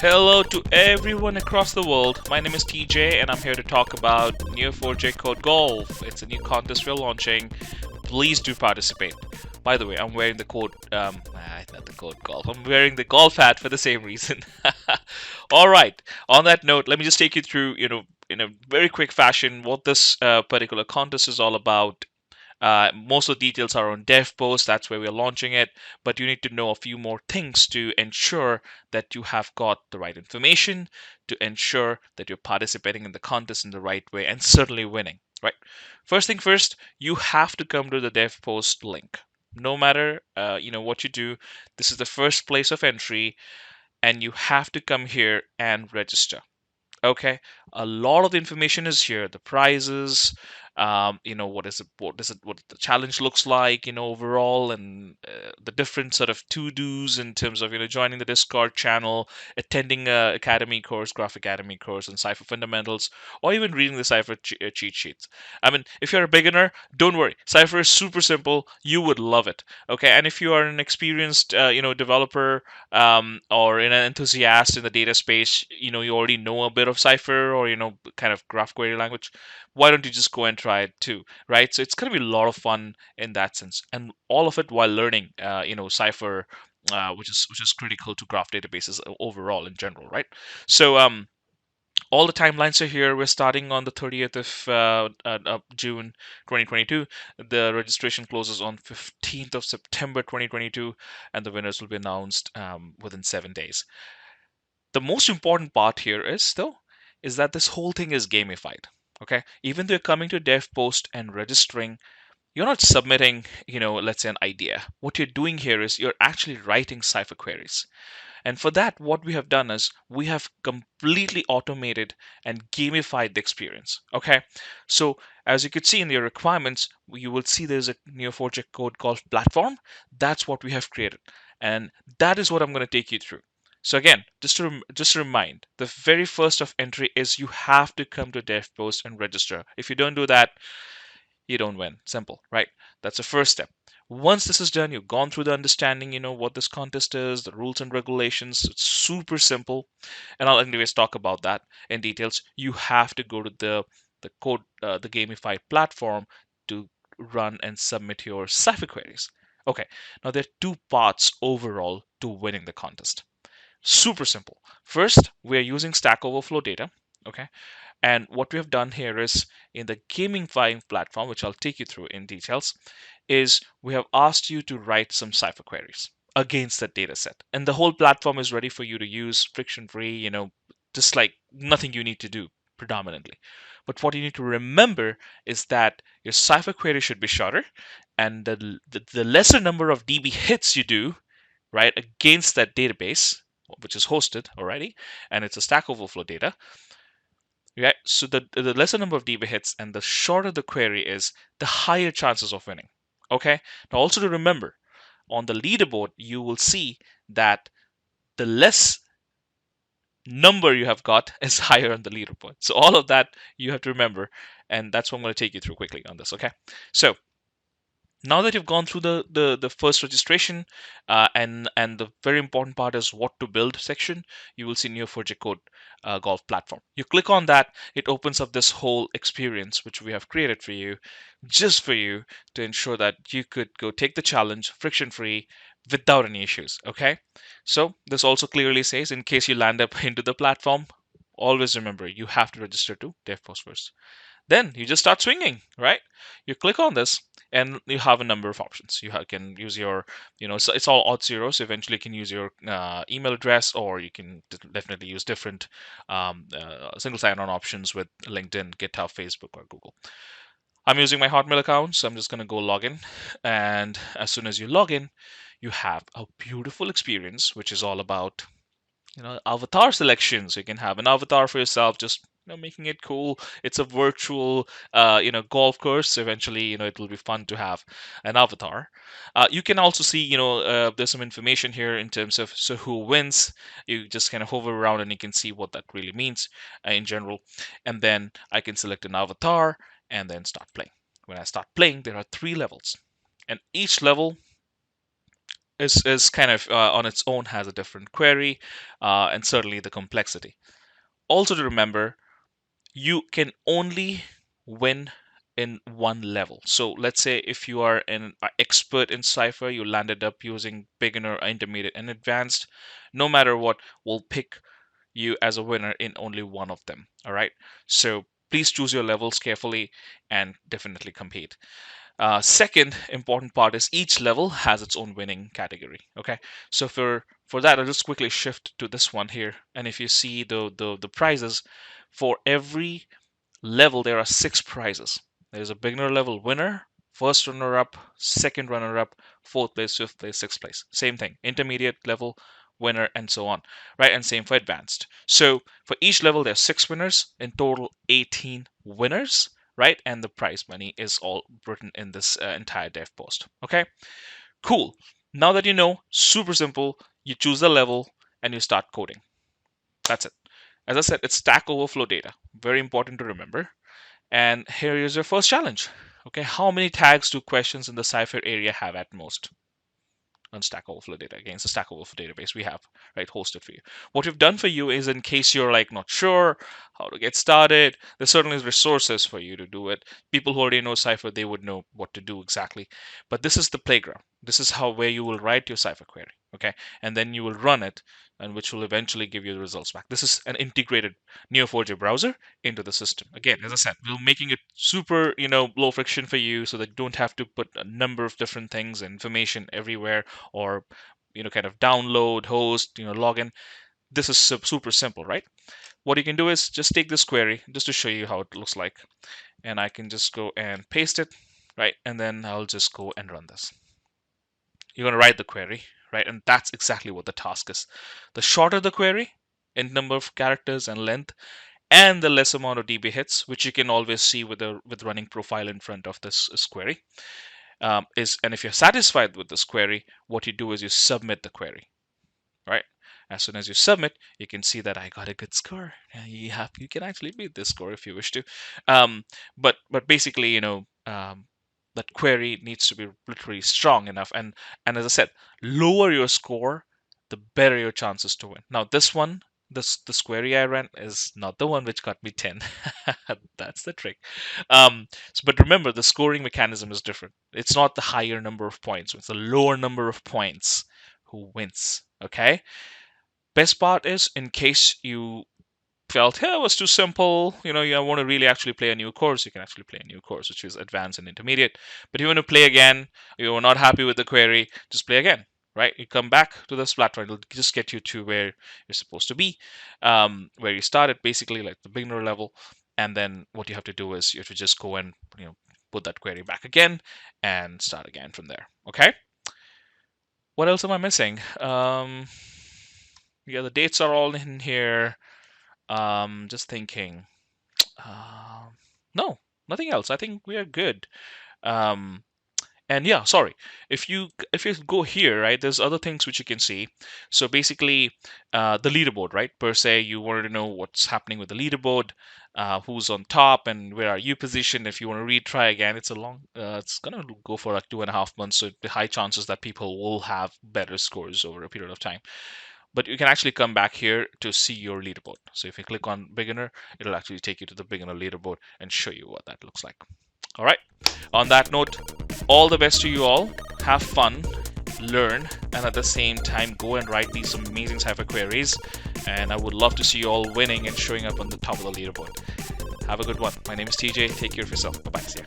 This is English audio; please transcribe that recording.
Hello to everyone across the world. My name is TJ and I'm here to talk about Neo4j Code Golf. It's a new contest we're launching. Please do participate. By the way, I'm wearing the code, not the code golf. I'm wearing the golf hat for the same reason. All right. On that note, let me just take you through, in a very quick fashion, what this particular contest is all about. Most of the details are on dev post. That's where we're launching it. But you need to know a few more things to ensure that you have got the right information, to ensure that you're participating in the contest in the right way, and certainly winning. Right. First thing first, you have to come to the dev post link. No matter what you do, this is the first place of entry, and you have to come here and register. Okay, a lot of the information is here. The prizes, what the challenge looks like, overall, and the different sort of to-dos in terms of joining the Discord channel, attending a academy course, Graph Academy course, and Cypher fundamentals, or even reading the Cypher cheat sheets. I mean, if you're a beginner, don't worry. Cypher is super simple. You would love it. Okay, and if you are an experienced, developer or an enthusiast in the data space, you already know a bit of Cypher or kind of graph query language, why don't you just go and try it too, right? So it's going to be a lot of fun in that sense, and all of it while learning, Cypher, which is critical to graph databases overall in general, right? So all the timelines are here. We're starting on the 30th of June 2022. The registration closes on 15th of September 2022, and the winners will be announced within 7 days. The most important part here is that this whole thing is gamified. Okay, even though you're coming to dev post and registering, you're not submitting, let's say an idea. What you're doing here is you're actually writing Cypher queries. And for that, what we have done is we have completely automated and gamified the experience. Okay, so as you could see in your requirements, you will see there's a Neo4j Code Golf platform. That's what we have created, and that is what I'm going to take you through. So again, just to remind, the very first of entry is you have to come to dev post and register. If you don't do that, you don't win. Simple, right? That's the first step. Once this is done, you've gone through the understanding, what this contest is, the rules and regulations. It's super simple, and I'll anyways talk about that in details. You have to go to the gamified platform to run and submit your Cypher queries. Okay, now there are two parts overall to winning the contest. Super simple. First, we're using Stack Overflow data. Okay, and what we have done here is in the gamifying platform, which I'll take you through in details, is we have asked you to write some Cypher queries against that data set. And the whole platform is ready for you to use friction free, just like nothing you need to do predominantly. But what you need to remember is that your Cypher query should be shorter, and the lesser number of DB hits you do, right, against that database, which is hosted already, and it's a Stack Overflow data. Right, so the lesser number of DB hits and the shorter the query is, the higher chances of winning. Okay, now also to remember, on the leaderboard, you will see that the less number you have got is higher on the leaderboard. So all of that you have to remember, and that's what I'm going to take you through quickly on this. Okay, so now that you've gone through the first registration, and the very important part is what to build section, you will see Neo4j Code Golf platform. You click on that, it opens up this whole experience which we have created for you, just for you, to ensure that you could go take the challenge friction free without any issues. Okay, so this also clearly says, in case you land up into the platform, always remember you have to register to DevPost first. Then you just start swinging, right? You click on this and you have a number of options. Can use your, so it's all odd zeros. So eventually you can use your email address, or you can definitely use different single sign-on options with LinkedIn, GitHub, Facebook, or Google. I'm using my Hotmail account, so I'm just going to go log in. And as soon as you log in, you have a beautiful experience, which is all about avatar selection. So you can have an avatar for yourself, just making it cool. It's a virtual golf course. Eventually, it will be fun to have an avatar. You can also see, there's some information here in terms of who wins. You just kind of hover around and you can see what that really means in general. And then I can select an avatar and then start playing. When I start playing, there are 3 levels, and each level is kind of on its own has a different query, and certainly the complexity. Also to remember, you can only win in one level. So let's say if you are an expert in Cypher, you landed up using beginner, intermediate, and advanced, no matter what, we'll pick you as a winner in only one of them. All right. So please choose your levels carefully and definitely compete. Second important part is each level has its own winning category. Okay, so for that, I'll just quickly shift to this one here, and if you see the prizes for every level, there are 6 prizes. There's a beginner level winner, first runner up, second runner up, fourth place, fifth place, sixth place. Same thing, intermediate level winner, and so on, right? And same for advanced. So for each level, there's 6 winners, in total 18 winners, right? And the prize money is all written in this entire dev post. Okay, cool. Now that you know, super simple. You choose the level and you start coding. That's it. As I said, it's Stack Overflow data. Very important to remember. And here is your first challenge. Okay, how many tags do questions in the Cypher area have at most? On Stack Overflow data. Again, it's a Stack Overflow database we have, right, hosted for you. What we've done for you is, in case you're like not sure how to get started, there certainly is resources for you to do it. People who already know Cypher, they would know what to do exactly. But this is the playground. This is how where you will write your Cypher query, okay, and then you will run it, and which will eventually give you the results back. This is an integrated Neo4j browser into the system. Again, as I said, we're making it super, low friction for you, so that you don't have to put a number of different things, information everywhere, or kind of download, host, login. This is super simple, right? What you can do is just take this query just to show you how it looks like, and I can just go and paste it, right? And then I'll just go and run this. You're going to write the query, right? And that's exactly what the task is. The shorter the query in number of characters and length, and the less amount of db hits, which you can always see with running profile in front of this query, and if you're satisfied with this query, what you do is you submit the query, right? As soon as you submit, you can see that I got a good score. You can actually beat this score if you wish to, but basically, that query needs to be literally strong enough, and as I said, lower your score, the better your chances to win. Now this one, this query I ran is not the one which got me 10. That's the trick. But remember, the scoring mechanism is different. It's not the higher number of points, it's the lower number of points who wins. Okay, best part is, in case you felt, hey, it was too simple, you want to really actually play a new course, you can actually play a new course, which is advanced and intermediate. But you want to play again, you are not happy with the query, just play again, right? You come back to this platform, it'll just get you to where you're supposed to be, where you started, basically like the beginner level. And then what you have to do is you have to just go and put that query back again and start again from there. Okay, what else am I missing? Yeah, the dates are all in here. Just thinking. No, nothing else. I think we are good. Um, and yeah, sorry. If you go here, right, there's other things which you can see. So basically, the leaderboard, right? Per se, you wanted to know what's happening with the leaderboard, who's on top, and where are you positioned. If you want to retry again, it's it's gonna go for like 2.5 months. So the high chances that people will have better scores over a period of time. But you can actually come back here to see your leaderboard. So if you click on beginner, it'll actually take you to the beginner leaderboard and show you what that looks like. All right. On that note, all the best to you all. Have fun, learn, and at the same time, go and write these amazing Cypher queries. And I would love to see you all winning and showing up on the top of the leaderboard. Have a good one. My name is TJ. Take care of yourself. Bye-bye. See ya.